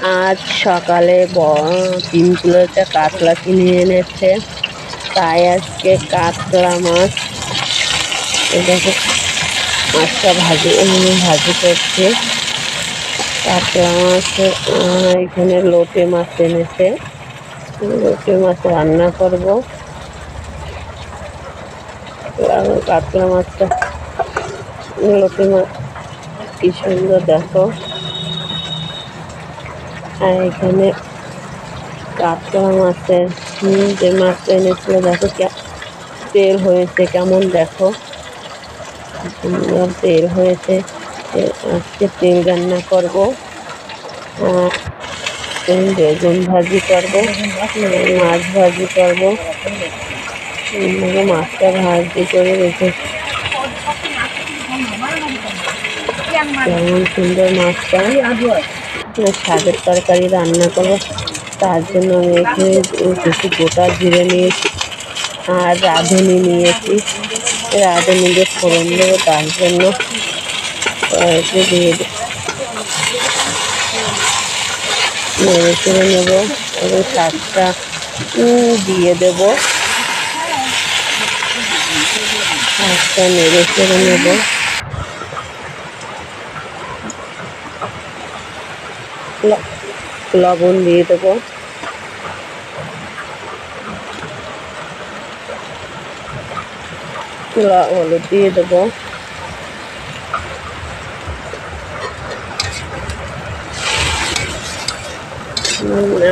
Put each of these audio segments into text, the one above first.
আজ সকালে পিমপুলেতে কাতলা কিনে এনেছে, তাই আজকে কাতলা মাছ দেখো মাছটা ভাজি করছে। কাতলা মাছ এখানে লোটে মাছ এনেছে, লোটে মাছ রান্না করব। কাতলা মাছটা লোটে মাছ কি সুন্দর দেখো। আর এখানে কাতলা মাছের যে মাছটা এনেছিল দেখো তেল হয়েছে কেমন, দেখো সুন্দর তেল হয়েছে। আজকে তেল রান্না করব, বেগুন ভাজি করব, মাছ ভাজি করব। মাছটা ভাজি করে রেখেছি, কেমন সুন্দর মাছটা। শাকের তরকারি রান্না করবো, তার জন্য আমি এখানে কিছু গোটা জিরে নিয়েছি আর রাঁধুনি নিয়েছি। রাঁধুনি দিয়ে ফোড়ন দেবো, তার জন্য দিয়ে নেড়ে চেড়ে নেবো এবং শাকটা দিয়ে দেবো। শাকটা নেড়ে চেড়ে নেবো, লবণ দিয়ে দেবো, হলুদ দিয়ে দেবো,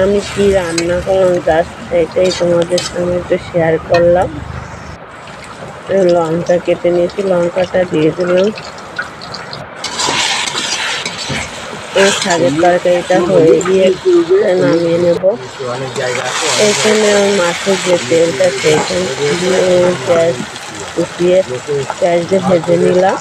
আমি কি রান্না করলাম জাস্ট এটাই তোমাদের সঙ্গে একটু শেয়ার করলাম। লঙ্কা কেটে নিয়েছি, লঙ্কাটা দিয়ে দিলাম। এই শাকের তরকারিটা হয়ে গিয়ে নামিয়ে নেব। এখানে মাছের যে তেলটা সেইখানে পেঁয়াজ কুচিয়ে পেঁয়াজ দিয়ে ভেজে নিলাম।